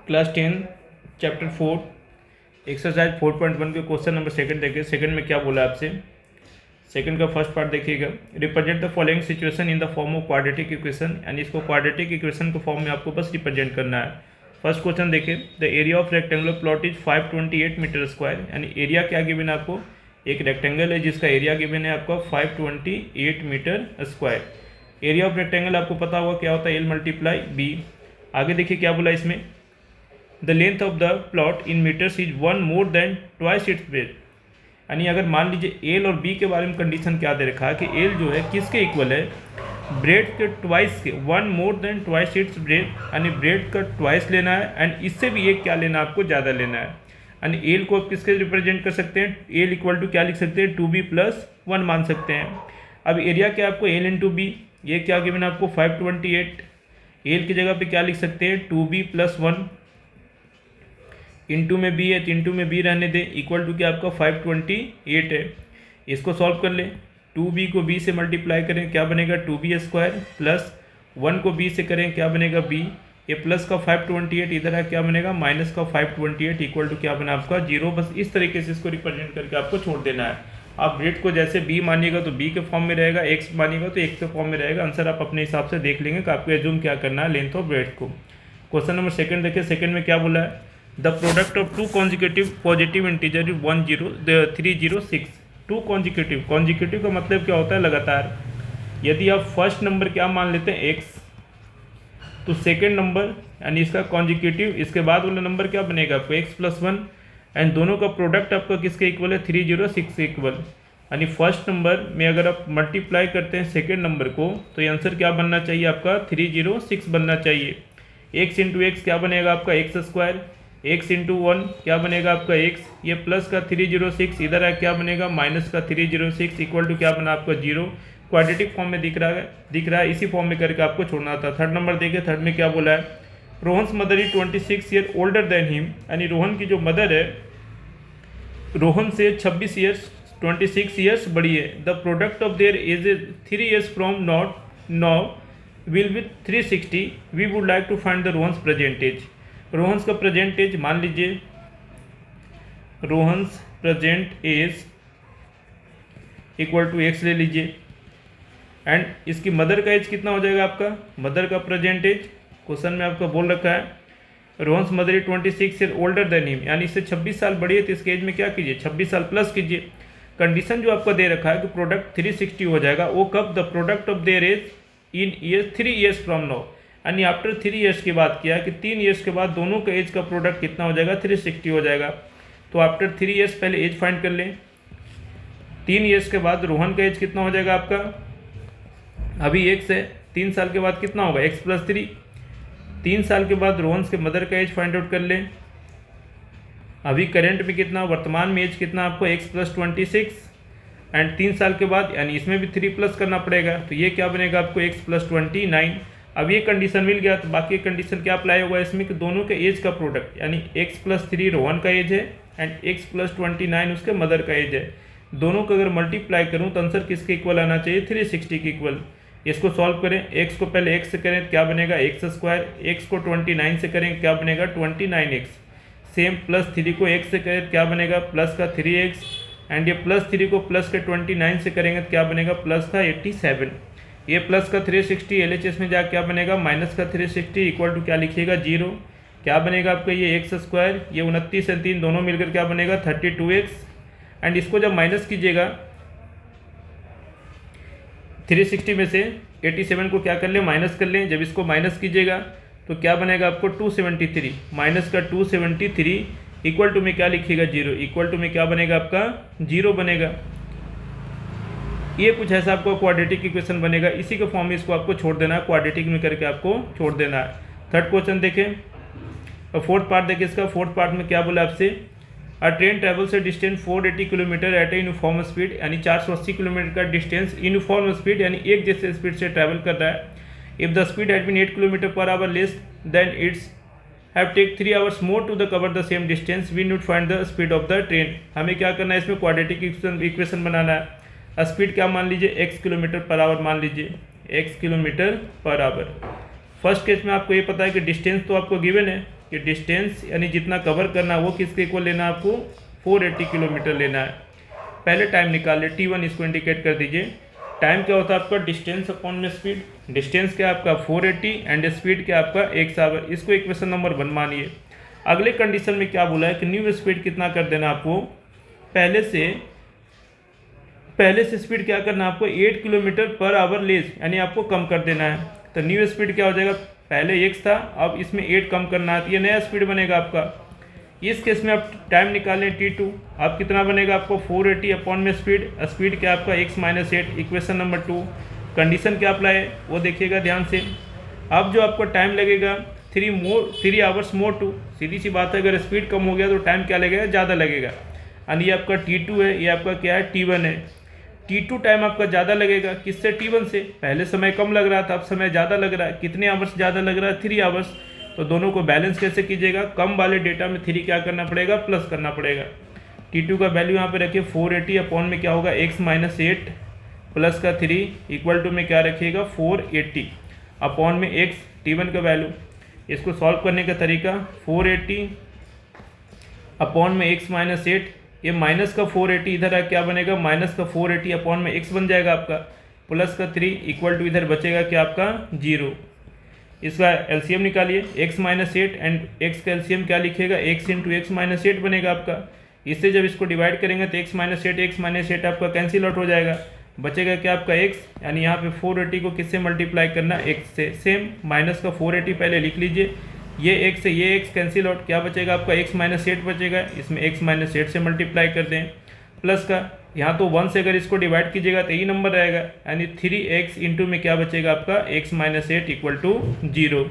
Class 10 chapter 4 exercise 4.1 के question number second देखिए। Second में क्या बोला आपसे, सेकंड का फर्स्ट पार्ट देखिएगा। Represent the following situation in the form of quadratic equation, यानी इसको क्वाड्रेटिक इक्वेशन के फॉर्म में आपको बस रिप्रेजेंट करना है। फर्स्ट क्वेश्चन देखिए, the area of rectangular plot is 528 metre square, यानी एरिया क्या गिवन है आपको, एक रेक्टेंगल है जिसका एरिया गिवन है आपका 528 metre square. Area of rectangle आपको पता होगा क्या होता है, एल मल्टीप्लाई बी। आगे देखिए क्या बोला इसमें, the length of the plot in metres is 1 more than twice its breadth, यानी अगर मान लीजिए एल और बी के बारे में कंडीशन क्या दे रखा है कि एल जो है किसके इक्वल है, ब्रेड के ट्वाइस के, 1 more than twice it's bread, यानी ब्रेड का ट्वाइस लेना है एंड इससे भी एक क्या लेना है आपको, ज़्यादा लेना है। यानी एल को आप किसके रिप्रेजेंट कर सकते हैं, एल इक्वल टू क्या लिख सकते हैं, 2b + 1 मान सकते हैं। अब एरिया क्या आपको, एल इंटू बी, ये क्या गिवन है आपको 528, एल की जगह पे क्या लिख सकते हैं 2b + 1, इंटू में बी है तो इंटू में बी रहने दें, इक्वल टू क्या आपका 528 है। इसको सॉल्व कर लें, 2b को b से मल्टीप्लाई करें क्या बनेगा 2b² प्लस 1 को b से करें क्या बनेगा b, ये प्लस का 528 इधर है क्या बनेगा माइनस का 528, इक्वल टू क्या बना आपका 0। बस इस तरीके से इसको रिप्रेजेंट करके आपको छोड़ देना है। आप ब्रेड को जैसे b मानिएगा तो b के फॉर्म में रहेगा, x मानिएगा तो x के फॉर्म में रहेगा। आंसर आप अपने हिसाब से देख लेंगे कि आपको एज्यूम क्या करना है लेंथ ऑफ ब्रेड को। क्वेश्चन नंबर सेकंड देखिए, सेकंड में क्या बोला है, the product of two consecutive positive integer 306। Two consecutive का मतलब क्या होता है, लगातार। यदि आप फर्स्ट नंबर क्या मान लेते हैं x, तो सेकंड नंबर यानी इसका कॉन्जिक्यूटिव, इसके बाद वाला नंबर क्या बनेगा आपको x + 1, एंड दोनों का प्रोडक्ट आपका किसके इक्वल है 306 इक्वल। यानी फर्स्ट नंबर में अगर आप मल्टीप्लाई करते हैं सेकंड नंबर को तो ये आंसर क्या बनना चाहिए आपका 306 बनना चाहिए। x इंटू एक्स क्या बनेगा आपका x², x इंटू 1 क्या बनेगा आपका x, ये प्लस का 306 इधर है क्या बनेगा माइनस का 306, इक्वल टू क्या बना आपका 0। क्वाड्रेटिक फॉर्म में दिख रहा है, इसी फॉर्म में करके आपको छोड़ना था। थर्ड नंबर देखिए, थर्ड में क्या बोला है, Rohan's mother is 26 year older than him, यानी रोहन की जो मदर है रोहन से 26 ईयर्स बड़ी है। The product of their age 3 years from not now will be 360, we would like to find the Rohan's present age. Rohan's का प्रेजेंट एज मान लीजिए, Rohan's present age equal to x ले लीजिए, एंड इसकी मदर का एज कितना हो जाएगा आपका, मदर का प्रेजेंट एज क्वेश्चन में आपका बोल रखा है Rohan's mother is 26 year older than him, यानी इससे 26 साल बड़ी है तो इसके एज में क्या कीजिए 26 साल प्लस कीजिए। कंडीशन जो आपको दे रखा है कि प्रोडक्ट 360 हो जाएगा, वो कब, the product of their age in year 3 years from now, यानी आफ्टर 3 ईयर्स की बात किया कि 3 ईयर्स के बाद दोनों का एज का प्रोडक्ट कितना हो जाएगा 360 हो जाएगा। तो आफ्टर 3 ईयर्स पहले एज फाइंड कर लें। 3 ईयर्स के बाद रोहन का एज कितना हो जाएगा आपका, अभी x है, 3 साल के बाद कितना होगा x + 3, 3 साल के बाद रोहन्स के मदर का एज फाइंड आउट कर लें। अभी करंट में कितना, वर्तमान में एज कितना आपको x + 26, एंड 3 साल के बाद यानी इसमें भी 3 प्लस करना पड़ेगा, तो ये क्या बनेगा आपको x + 29। अब ये कंडीशन मिल गया तो बाकी कंडीशन क्या अप्लाई होगा इसमें कि दोनों के एज का प्रोडक्ट, यानी x + 3 रोहन का एज है एंड x + 29 उसके मदर का एज है, दोनों को अगर मल्टीप्लाई करूँ तो आंसर किसके इक्वल आना चाहिए 360 के इक्वल। इसको सॉल्व करें, x को पहले x से करें तो क्या बनेगा x², x को 29 से करें क्या बनेगा 29x, सेम प्लस 3 को x से करें क्या बनेगा प्लस का 3x, एंड ये प्लस 3 को प्लस के 29 से करेंगे तो क्या बनेगा प्लस का 87, ये प्लस का 360 LHS में जा क्या बनेगा माइनस का 360, इक्वल टू क्या लिखिएगा 0। क्या बनेगा आपका ये x², ये 29 और 3 दोनों मिलकर क्या बनेगा 32x, एंड इसको जब माइनस कीजिएगा 360 में से 87 को क्या कर लें माइनस कर लें, जब इसको माइनस कीजिएगा तो क्या बनेगा आपको 273, माइनस का 273 इक्वल टू में क्या लिखिएगा 0, इक्वल टू में क्या बनेगा आपका 0 बनेगा। ये कुछ ऐसा आपको क्वाड्रेटिक इक्वेशन बनेगा, इसी के फॉर्म में इसको आपको छोड़ देना है, क्वाड्रेटिक में करके आपको छोड़ देना है। थर्ड क्वेश्चन देखें, और फोर्थ पार्ट देखें इसका। फोर्थ पार्ट में क्या बोला आपसे, a train travels a distance 480 kilometre at a uniform speed, यानी 480 किलोमीटर का डिस्टेंस यूनिफॉर्म स्पीड यानी एक जैसे स्पीड से ट्रैवल कर रहा है। If the speed had been 8 kilometre per hour less than it's have take 3 hours more to the cover the same distance, we need find the speed of the train. हमें क्या करना है, इसमें quadratic equation बनाना है। Speed क्या मान लीजिए x kilometre per our मान लीजिए, x kilometre per our. First case में आपको ये पता है कि डिस्टेंस तो आपको गिवन है, कि डिस्टेंस यानी जितना कवर करना है वो किसके इक्वल लेना है आपको, 480 किलोमीटर लेना है। पहले टाइम निकाल ले, T1 इसको इंडिकेट कर दीजिए। टाइम क्या होता है आपका, डिस्टेंस अपॉन में स्पीड। डिस्टेंस क्या आपका 480 एंड स्पीड क्या आपका 1 आवर। इसको इक्वेशन नंबर 1 मानिए। अगले कंडीशन में क्या बोला है कि न्यू स्पीड कितना कर देना आपको, पहले से स्पीड क्या करना है आपको 8 किलोमीटर पर आवर लेस, यानी आपको कम कर देना है। तो न्यू स्पीड क्या हो जाएगा, पहले 1 था, अब इसमें 8 कम करना है, तो ये नया स्पीड बनेगा आपका। इस केस में आप टाइम निकालें T2, अब कितना बनेगा आपको 480 अपॉन में स्पीड क्या आपका x minus 8। Equation number 2 condition क्या अप्लाई वो देखिएगा ध्यान से। अब जो आपको टाइम लगेगा 3 आवर्स मोर टू, सीधी सी बात है, अगर स्पीड कम हो गया तो टाइम क्या लगेगा, ज़्यादा लगेगा। यानी ये आपका T2 है, ये आपका क्या है T1 है। T2 टाइम आपका ज़्यादा लगेगा किससे, T1 से। पहले समय कम लग रहा था, अब समय ज़्यादा लग रहा है। कितने आवर्स ज़्यादा लग रहा है, 3 आवर्स। तो दोनों को बैलेंस कैसे कीजिएगा, कम वाले डेटा में 3 क्या करना पड़ेगा, प्लस करना पड़ेगा। T2 का वैल्यू यहाँ पे रखिए 480 अपॉन में क्या होगा x माइनस 8 प्लस का 3 इक्वल टू में क्या रखिएगा 480 अपॉन में x, T1 का वैल्यू। इसको सॉल्व करने का तरीका 480 अपॉन में x माइनस 8, ये माइनस का 480 इधर आ क्या बनेगा, माइनस का 480 अपॉन में x बन जाएगा आपका, प्लस का 3 इक्वल टू इधर बचेगा क्या आपका 0। इसका एलसीएम निकालिए, x माइनस 8 एंड x का एलसीएम क्या लिखिएगा, x इंटू एक्स माइनस 8 बनेगा आपका। इससे जब इसको डिवाइड करेंगे तो x माइनस 8 आपका कैंसिल आउट हो जाएगा, बचेगा क्या आपका x। यानी यहाँ पे 480 को किससे मल्टीप्लाई करना, x से। सेम माइनस का 480 पहले लिख लीजिए, ये x से ये x कैंसिल आउट, क्या बचेगा आपका x माइनस 8 बचेगा, इसमें x माइनस 8 से मल्टीप्लाई कर दें। प्लस का यहाँ तो 1 से अगर इसको डिवाइड कीजिएगा तो यही नंबर रहेगा, यानी 3x इंटू में क्या बचेगा आपका x माइनस 8 इक्वल टू 0।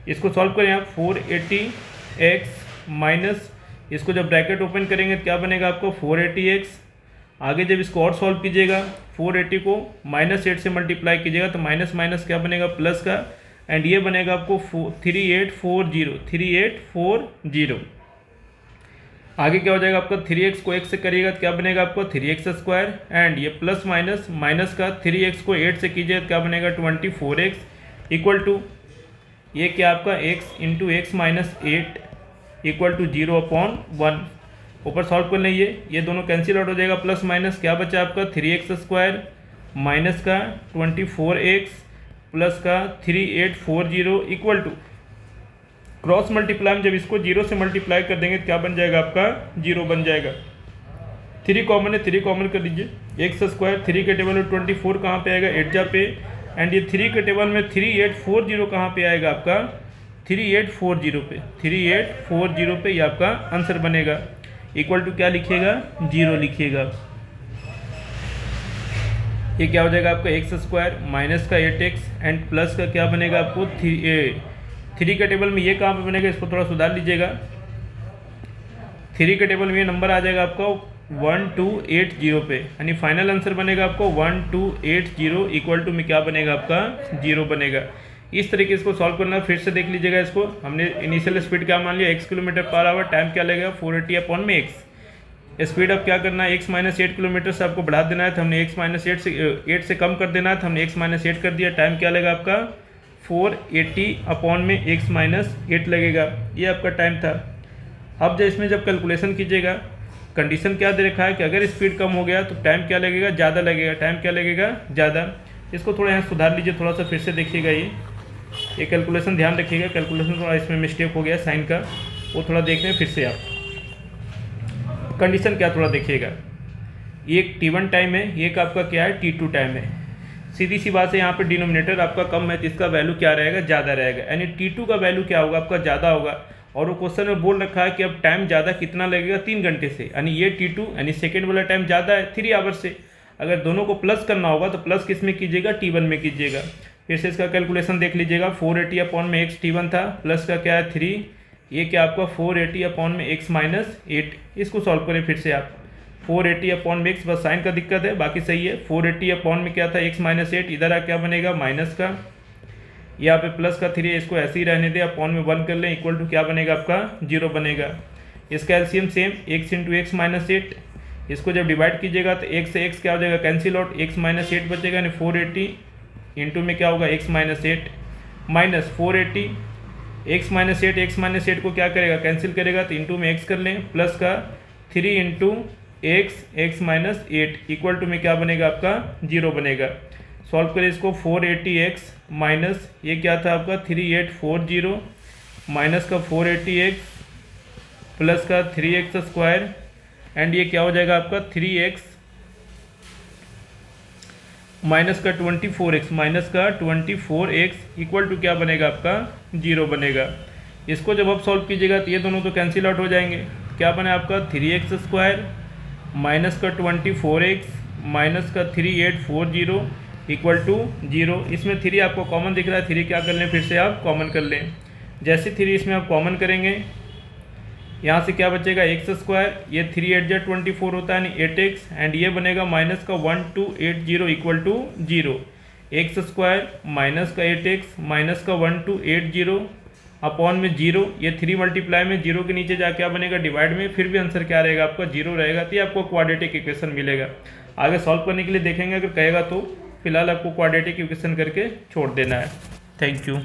इसको सॉल्व करें आप, 480x माइनस, इसको जब ब्रैकेट ओपन करेंगे तो क्या बनेगा आपको 480x। आगे जब इसको और सॉल्व कीजिएगा 480 को माइनस 8 से मल्टीप्लाई कीजिएगा तो माइनस माइनस क्या बनेगा प्लस का, एंड ये बनेगा आपको 3840। आगे क्या हो जाएगा आपका 3x को x से करिएगा तो क्या बनेगा आपको 3x स्क्वायर, एंड ये प्लस माइनस का 3x को 8 से कीजिए तो क्या बनेगा 24x इक्वल टू ये क्या आपका x into x minus 8 equal to 0/1। ऊपर सॉल्व कर लेंगे, ये दोनों कैंसिल आउट हो जाएगा, प्लस माइनस क्या बचा आपका 3x स्क्वायर माइनस का 24x प्लस का 3840 इक्वल टू क्रॉस मल्टीप्लाई में जब इसको 0 से मल्टीप्लाई कर देंगे तो क्या बन जाएगा आपका 0 बन जाएगा। 3 कॉमन है, 3 कॉमन कर दीजिए, x स्क्वायर 3 के टेबल में 24 कहाँ पे आएगा 8 जा पे, एंड ये 3 के टेबल में 3840 कहाँ पे आएगा आपका 3840 पे, 3840 पे ये आपका आंसर बनेगा। इक्वल टू क्या लिखिएगा 0 लिखिएगा। ये क्या हो जाएगा आपका x स्क्वायर माइनस का 8x एंड प्लस का क्या बनेगा आपको 3 के टेबल में ये कहाँ पे बनेगा, इसको थोड़ा सुधार लीजिएगा। 3 के टेबल में ये नंबर आ जाएगा आपका 1280 पे, यानी फाइनल आंसर बनेगा आपको 1280 इक्वल टू में क्या बनेगा आपका 0 बनेगा। इस तरीके से इसको सॉल्व करना, फिर से देख लीजिएगा इसको। हमने इनिशियल स्पीड क्या मान लिया x kilometre per our, time क्या लगेगा 480 अपॉन में x। स्पीड अब क्या करना है x माइनस 8 किलोमीटर से आपको बढ़ा देना है, तो हमने x माइनस 8 से कम कर देना है, तो हमने x माइनस 8 कर दिया। टाइम क्या लगेगा आपका 480 अपॉन में x माइनस 8 लगेगा, ये आपका टाइम था। अब जब इसमें जब कैलकुलेशन कीजिएगा, कंडीशन क्या दे रखा है कि अगर स्पीड कम हो गया तो टाइम क्या लगेगा ज़्यादा लगेगा, टाइम क्या लगेगा ज़्यादा। इसको थोड़ा यहाँ सुधार लीजिए, थोड़ा सा फिर से देखिएगा, ये कैलकुलेशन ध्यान रखिएगा, कैलकुलेशन थोड़ा इसमें मिस्टेक हो गया साइन का, वो थोड़ा देख लें फिर से आप। कंडीशन क्या थोड़ा देखिएगा, एक T1 टाइम है, एक आपका क्या है T2 टाइम है। सीधी सी बात है, यहाँ पे डिनोमिनेटर आपका कम है तो इसका वैल्यू क्या रहेगा ज़्यादा रहेगा, यानी T2 का वैल्यू क्या होगा आपका ज़्यादा होगा। और वो क्वेश्चन में बोल रखा है कि अब टाइम ज़्यादा कितना लगेगा 3 घंटे से, यानी ये T2 यानी सेकेंड वाला टाइम ज़्यादा है 3 आवर से। अगर दोनों को प्लस करना होगा तो प्लस किस में कीजिएगा T1 में कीजिएगा। फिर से इसका कैलकुलेशन देख लीजिएगा, 480 अपॉन में x T1 था, प्लस का क्या है 3, ये क्या आपका 480 अपॉन में x माइनस 8। इसको सॉल्व करें फिर से आप, 480 अपॉन में x, बस साइन का दिक्कत है बाकी सही है। 480 अपॉन में क्या था x माइनस 8, इधर आ क्या बनेगा माइनस का, यहाँ पे प्लस का 3, इसको ऐसे ही रहने दें, अपॉन में 1 कर लें, इक्वल टू क्या बनेगा आपका 0 बनेगा। इसका LCM same x into x minus 8, इसको जब डिवाइड कीजिएगा तो x से x क्या हो जाएगा कैंसिल आउट, x माइनस 8 बचेगा, यानी 480 इंटू में क्या होगा x minus 8 minus 480 x minus eight को क्या करेगा, कैंसिल करेगा, तो इंटू में एक्स कर लें, प्लस का 3 into x minus eight equal to में क्या बनेगा आपका 0 बनेगा। सॉल्व करें इसको, 480x माइनस ये क्या था आपका 3840 माइनस का 480x प्लस का 3x स्क्वायर एंड ये क्या हो जाएगा आपका 3x माइनस का 24x इक्वल टू क्या बनेगा आपका 0 बनेगा। इसको जब आप सॉल्व कीजिएगा तो ये दोनों तो कैंसिल आउट हो जाएंगे। क्या बना आपका 3x स्क्वायर माइनस का 24x माइनस का 3840 इक्वल टू 0। इसमें 3 आपको कॉमन दिख रहा है, 3 क्या कर लें फिर से आप कॉमन कर लें। जैसे 3 इसमें आप कॉमन करेंगे यहाँ से क्या बचेगा एक्स स्क्वायर, ये 3 8 जा 24 होता है यानी 8x एंड ये बनेगा माइनस का 1280 equal to 0। X square minus का 8x माइनस का 1280 अपॉन में 0, ये 3 मल्टीप्लाई में 0 के नीचे जा क्या बनेगा डिवाइड में, फिर भी आंसर क्या रहेगा आपका 0 रहेगा। तो ये आपको क्वाड्रेटिक इक्वेशन मिलेगा। आगे सॉल्व करने के लिए देखेंगे, अगर कहेगा तो फिलहाल आपको क्वाड्रेटिक इक्वेशन करके छोड़ देना है। Thank you.